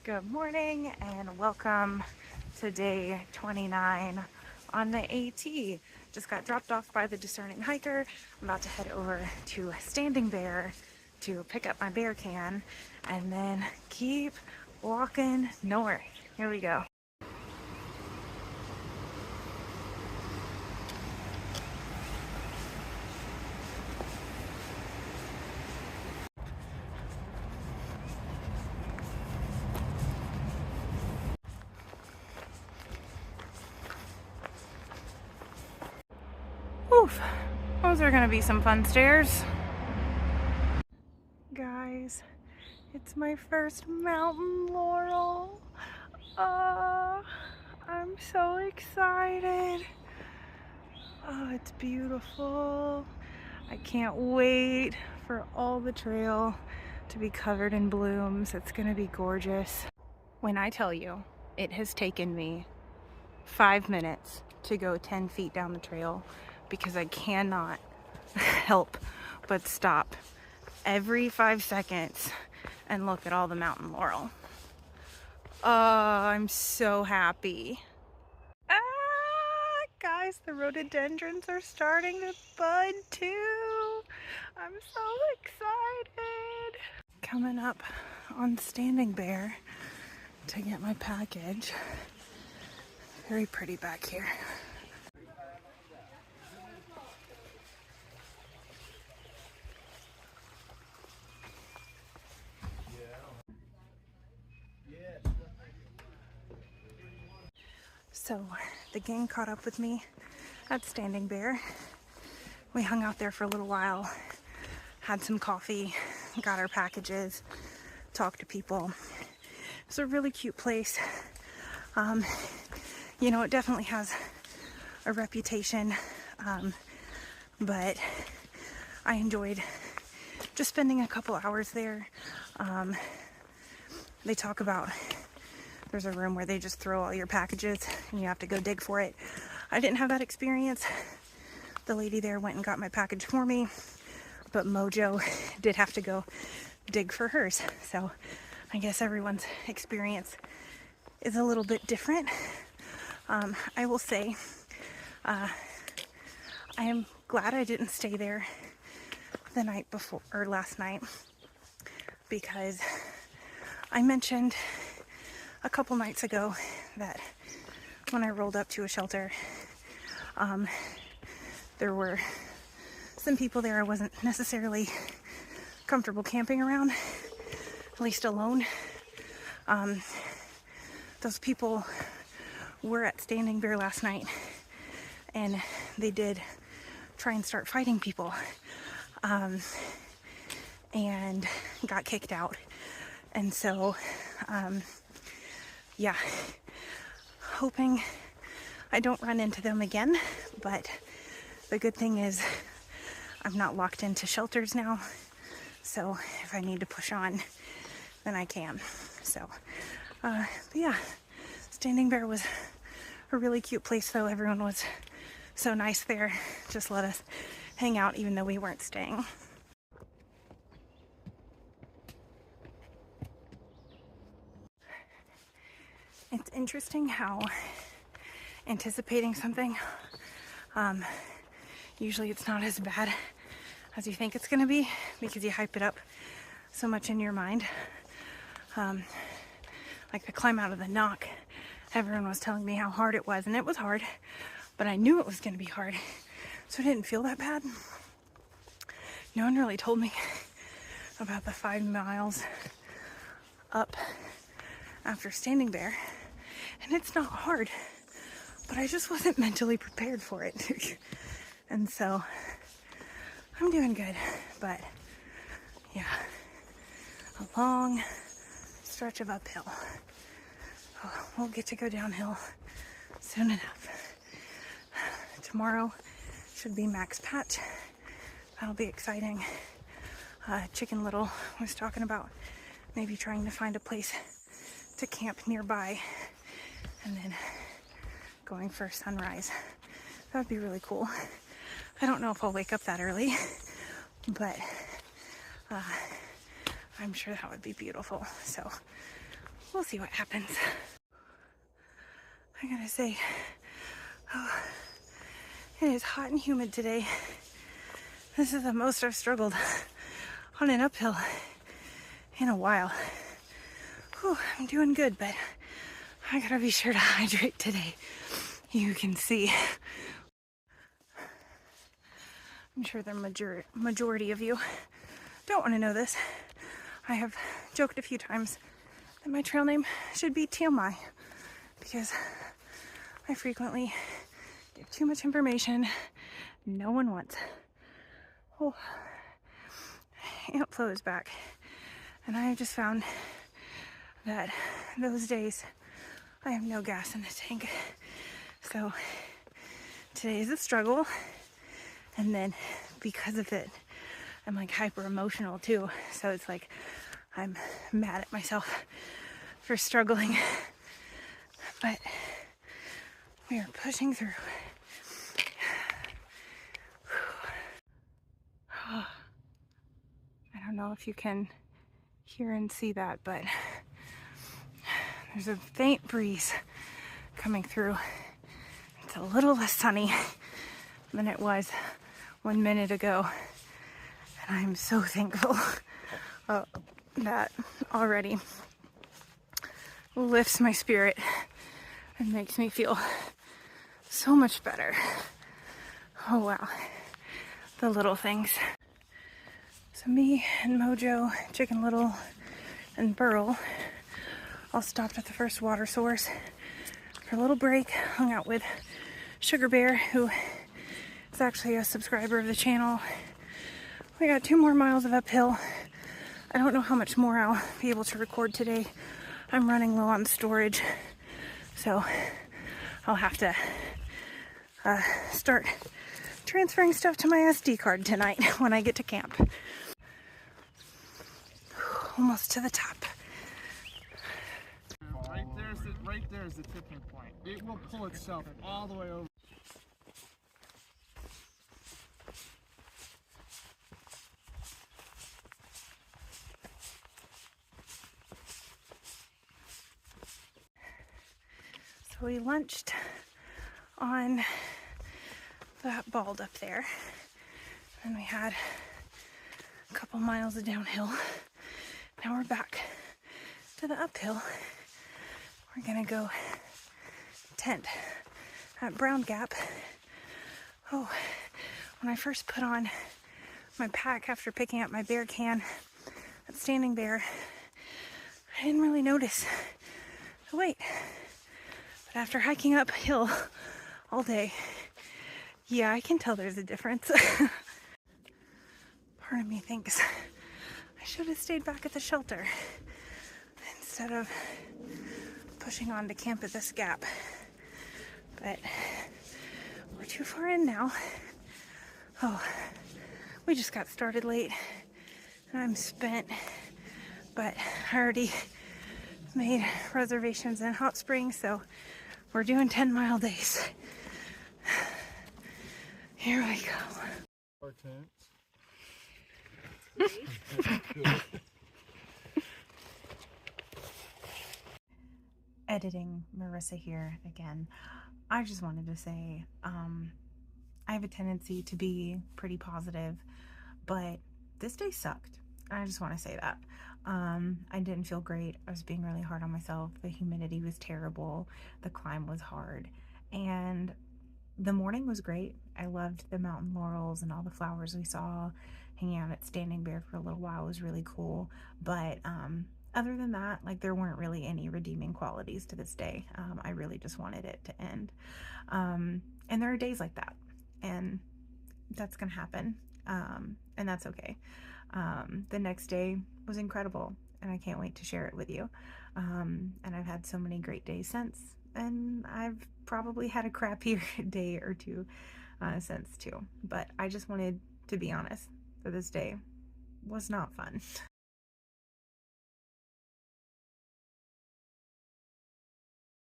Good morning and welcome to day 29 on the AT. Just got dropped off by the discerning hiker. I'm about to head over to Standing Bear to pick up my bear can and then keep walking north. Here we go. Oof, those are gonna be some fun stairs. Guys, it's my first mountain laurel. I'm so excited. Oh, it's beautiful. I can't wait for all the trail to be covered in blooms. It's gonna be gorgeous. When I tell you, it has taken me 5 minutes to go 10 feet down the trail because I cannot help but stop every 5 seconds and look at all the mountain laurel. Oh, I'm so happy. Guys, the rhododendrons are starting to bud too. I'm so excited. Coming up on Standing Bear to get my package. Very pretty back here. So the gang caught up with me at Standing Bear. We hung out there for a little while, had some coffee, got our packages, talked to people. It's a really cute place. You know, it definitely has a reputation, but I enjoyed just spending a couple hours there. They talk about there's a room where they just throw all your packages and you have to go dig for it. I didn't have that experience. The lady there went and got my package for me, but Mojo did have to go dig for hers. So I guess everyone's experience is a little bit different. I will say, I am glad I didn't stay there the night before, or last night, because I mentioned a couple nights ago that when I rolled up to a shelter, there were some people there I wasn't necessarily comfortable camping around, at least alone. Those people were at Standing Bear last night and they did try and start fighting people, and got kicked out. And so, yeah, hoping I don't run into them again, but the good thing is I'm not locked into shelters now, so if I need to push on, then I can. So, but yeah, Standing Bear was a really cute place though. Everyone was so nice there, just let us hang out even though we weren't staying. It's interesting how anticipating something, usually it's not as bad as you think it's gonna be because you hype it up so much in your mind. Like the climb out of the knock, everyone was telling me how hard it was, and it was hard, but I knew it was gonna be hard, so it didn't feel that bad. No one really told me about the 5 miles up after Standing Bear, and it's not hard, but I just wasn't mentally prepared for it. And so I'm doing good, but yeah, a long stretch of uphill. Oh, we'll get to go downhill soon enough. Tomorrow should be Max Patch. That'll be exciting. Chicken Little was talking about maybe trying to find a place to camp nearby and then going for sunrise. That would be really cool. I don't know if I'll wake up that early, but I'm sure that would be beautiful. So we'll see what happens. I gotta say, oh, it is hot and humid today. This is the most I've struggled on an uphill in a while. Whew, I'm doing good, but I gotta be sure to hydrate today. You can see. I'm sure the majority of you don't want to know this. I have joked a few times that my trail name should be TMI because I frequently give too much information no one wants. Oh, amp flow is back, and I have just found that those days I have no gas in the tank. So today is a struggle, and then because of it, I'm like hyper emotional too. So it's like I'm mad at myself for struggling, but we are pushing through. I don't know if you can hear and see that, but there's a faint breeze coming through. It's a little less sunny than it was 1 minute ago, and I'm so thankful that already lifts my spirit and makes me feel so much better. Oh wow, the little things. So me and Mojo, Chicken Little, and Burl all stopped at the first water source for a little break, hung out with Sugar Bear, who is actually a subscriber of the channel. We got 2 more miles of uphill. I don't know how much more I'll be able to record today. I'm running low on storage, so I'll have to start transferring stuff to my SD card tonight when I get to camp. Almost to the top. Right there's the tipping point. It will pull itself all the way over. So we lunched on that bald up there, and we had a couple miles of downhill. Now we're back to the uphill. We're gonna go tent at Brown Gap. Oh, when I first put on my pack after picking up my bear can at Standing Bear, I didn't really notice the weight. But after hiking uphill all day, yeah, I can tell there's a difference. Part of me thinks I should have stayed back at the shelter instead of pushing on to camp at this gap. But we're too far in now. Oh, we just got started late and I'm spent, but I already made reservations in Hot Springs, so we're doing 10-mile days. Here we go. Our tents. Editing Marissa here again. I just wanted to say, I have a tendency to be pretty positive, but this day sucked. I just want to say that. I didn't feel great. I was being really hard on myself. The humidity was terrible. The climb was hard. And the morning was great. I loved the mountain laurels and all the flowers we saw. Hanging out at Standing Bear for a little while was really cool. But other than that, like, there weren't really any redeeming qualities to this day. I really just wanted it to end. And there are days like that. And that's gonna happen. And that's okay. The next day was incredible, and I can't wait to share it with you. And I've had so many great days since, and I've probably had a crappier day or two since too. But I just wanted to be honest that this day was not fun.